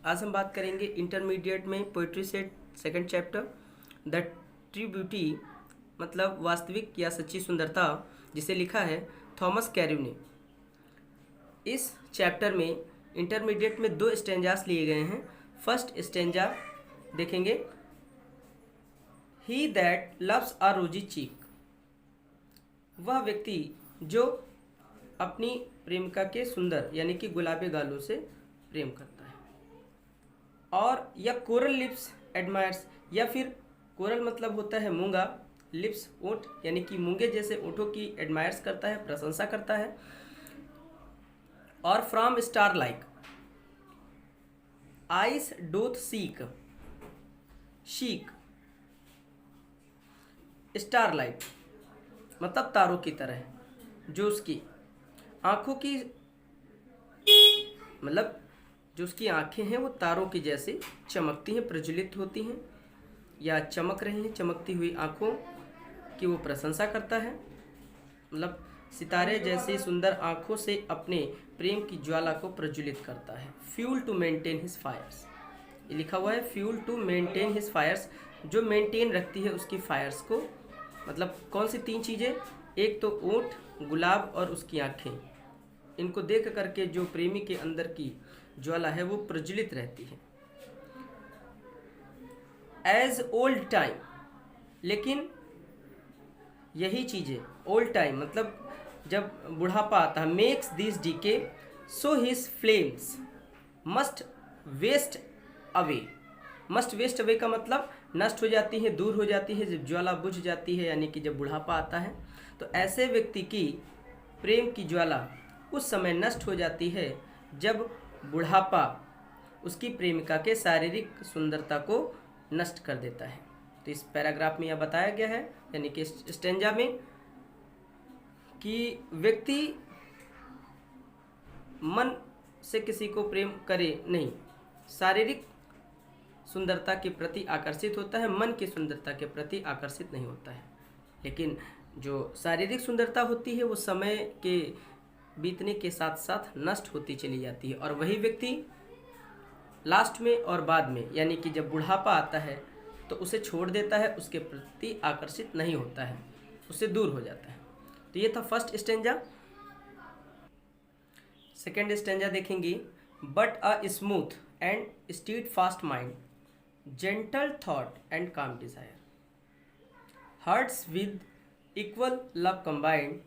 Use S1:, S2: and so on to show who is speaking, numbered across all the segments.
S1: आज हम बात करेंगे इंटरमीडिएट में poetry set second chapter the true beauty मतलब वास्तविक या सच्ची सुंदरता, जिसे लिखा है थॉमस कैरिव ने। इस चैप्टर में इंटरमीडिएट में 2 स्टेंजास लिए गए हैं। फर्स्ट स्टेंजा देखेंगे, ही दैट लव्स अ रोजी चीक, वह व्यक्ति जो अपनी प्रेमिका के सुंदर यानी कि गुलाबी गालों से प्रेम करता है। और या कोरल लिप्स एडमायर्स, या फिर कोरल मतलब होता है मूंगा, लिप्स ओठ यानी कि मूंगे जैसे ओठों की एडमायर्स करता है, प्रशंसा करता है। और from star like ice doth seek, seek star light मतलब तारों की तरह, जो उसकी आंखों की मतलब जो उसकी आंखें हैं वो तारों की जैसे चमकती हैं, प्रज्वलित होती हैं या चमक रही हैं। चमकती हुई आंखों की वो प्रशंसा करता है, मतलब सितारे जैसी सुंदर आंखों से अपने प्रेम की ज्वाला को प्रज्वलित करता है। Fuel to maintain his fires, ये लिखा हुआ है fuel to maintain his fires, जो मेंटेन रखती है उसकी फायर्स को। मतलब कौन सी 3 चीज़ें, एक तो ओठ, गुलाब और उसकी आंखें, इनको देख करके जो प्रेमी के अंदर की ज्वाला है वो प्रज्वलित रहती है। एज ओल्ड टाइम, लेकिन यही चीज़ें ओल्ड टाइम मतलब जब बुढ़ापा आता है, makes this decay so his flames must waste away. Must waste away का मतलब नष्ट हो जाती है, दूर हो जाती है, जब ज्वाला बुझ जाती है यानी कि जब बुढ़ापा आता है। तो ऐसे व्यक्ति की प्रेम की ज्वाला उस समय नष्ट हो जाती है जब बुढ़ापा उसकी प्रेमिका के शारीरिक सुंदरता को नष्ट कर देता है। तो इस पैराग्राफ में यह बताया गया है यानी कि स्टेंजा में कि व्यक्ति मन से किसी को प्रेम करे नहीं, शारीरिक सुंदरता के प्रति आकर्षित होता है, मन की सुंदरता के प्रति आकर्षित नहीं होता है। लेकिन जो शारीरिक सुंदरता होती है वो समय के बीतने के साथ साथ नष्ट होती चली जाती है, और वही व्यक्ति लास्ट में और बाद में यानी कि जब बुढ़ापा आता है तो उसे छोड़ देता है, उसके प्रति आकर्षित नहीं होता है, उससे दूर हो जाता है। तो ये था फर्स्ट स्टेंजा। सेकेंड स्टेंजा देखेंगे, but a smooth and stead fast mind, gentle thought and calm desire, hearts with equal love combined,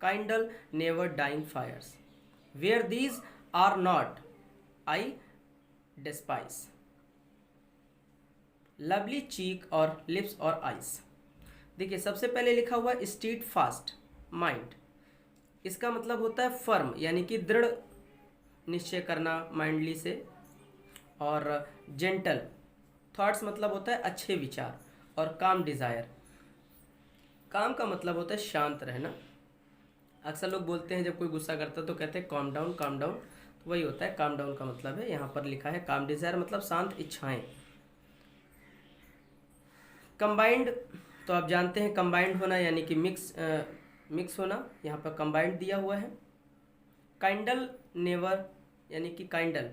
S1: kindle never dying fires, where these are not I despise, lovely cheek और lips और eyes। देखिए सबसे पहले लिखा हुआ stead fast mind, इसका मतलब होता है फर्म यानी कि दृढ़ निश्चय करना माइंडली से, और जेंटल थॉट्स मतलब होता है अच्छे विचार, और काम डिज़ायर, काम का मतलब होता है शांत रहना। अक्सर लोग बोलते हैं जब कोई गुस्सा करता है तो कहते हैं काम डाउन काम डाउन, तो वही होता है काम डाउन का मतलब है। यहाँ पर लिखा है काम डिज़ायर मतलब शांत इच्छाएं। कंबाइंड तो आप जानते हैं कंबाइंड होना यानी कि मिक्स होना, यहाँ पर कंबाइंड दिया हुआ है। काइंडल नेवर यानी कि काइंडल,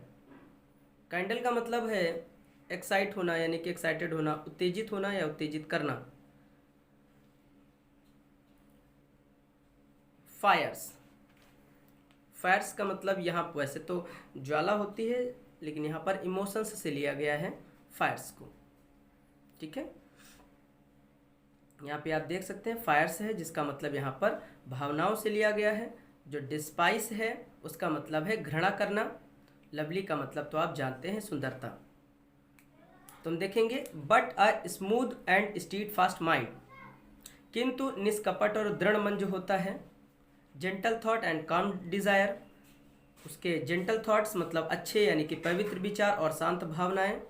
S1: काइंडल का मतलब है एक्साइट होना यानी कि एक्साइटेड होना, उत्तेजित होना या उत्तेजित करना। फायर्स, फायर्स का मतलब यहाँ वैसे तो ज्वाला होती है लेकिन यहाँ पर इमोशंस से लिया गया है फायर्स को, ठीक है। यहाँ पे आप देख सकते हैं फायर्स है जिसका मतलब यहाँ पर भावनाओं से लिया गया है। जो डिस्पाइस है उसका मतलब है घृणा करना। लवली का मतलब तो आप जानते हैं सुंदरता। तुम देखेंगे but a smooth and stead fast mind, किंतु निष्कपट और दृढ़ मन जो होता है। जेंटल थॉट एंड काम डिज़ायर, उसके जेंटल थॉट्स मतलब अच्छे यानी कि पवित्र विचार और शांत भावनाएं।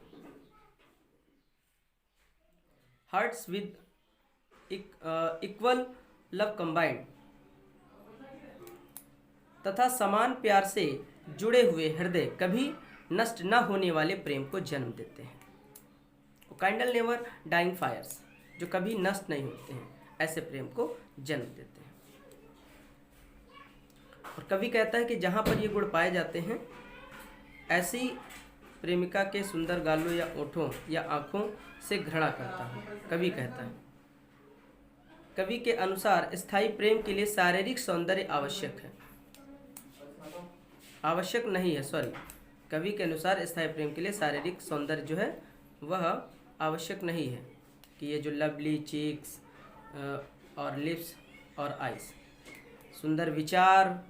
S1: Hearts with equal love combined, तथा समान प्यार से जुड़े हुए हृदय कभी नष्ट न होने वाले प्रेम को जन्म देते हैं। काइंडल नेवर डाइंग फायर्स, जो कभी नष्ट नहीं होते हैं, ऐसे प्रेम को जन्म देते हैं। और कवि कहता है कि जहाँ पर ये गुण पाए जाते हैं ऐसी प्रेमिका के सुंदर गालों या ओठों या आँखों से घृणा करता हूँ, कवि कहता है। कवि के अनुसार स्थायी प्रेम के लिए शारीरिक सौंदर्य आवश्यक है, आवश्यक नहीं है, सॉरी। कवि के अनुसार स्थायी प्रेम के लिए शारीरिक सौंदर्य जो है वह आवश्यक नहीं है, कि ये जो लवली चीक्स और लिप्स और आइस, सुंदर विचार,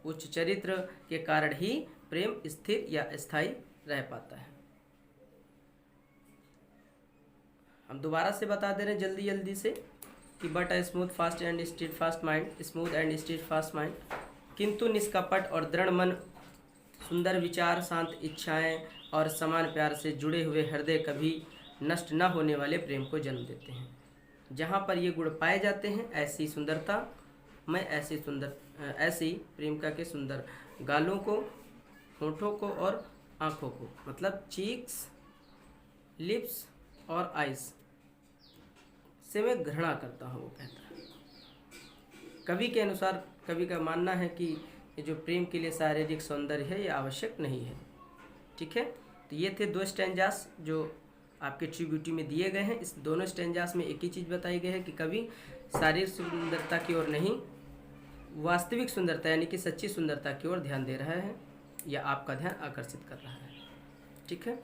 S1: उच्च चरित्र के कारण ही प्रेम स्थिर या स्थायी रह पाता है। हम दोबारा से बता दे रहे हैं जल्दी जल्दी से कि but a smooth fast and stead fast mind, smooth and stead fast mind, किंतु निष्कपट और दृढ़ मन, सुंदर विचार, शांत इच्छाएं और समान प्यार से जुड़े हुए हृदय कभी नष्ट न होने वाले प्रेम को जन्म देते हैं। जहाँ पर ये गुण पाए जाते हैं, ऐसी सुंदरता में ऐसी प्रेमिका के सुंदर गालों को, होठों को और आँखों को, मतलब चीक्स, लिप्स और आइस से मैं घृणा करता हूँ, वो कहता है। कवि के अनुसार, कवि का मानना है कि ये जो प्रेम के लिए शारीरिक सौंदर्य है ये आवश्यक नहीं है। ठीक है, तो ये थे 2 स्टैंजास जो आपके ट्रिब्यूटी में दिए गए हैं। इस दोनों स्टैंजास में एक ही चीज़ बताई गई है कि कवि शारीरिक सुंदरता की ओर नहीं, वास्तविक सुंदरता यानी कि सच्ची सुंदरता की ओर ध्यान दे रहा है या आपका ध्यान आकर्षित कर रहा है। ठीक है।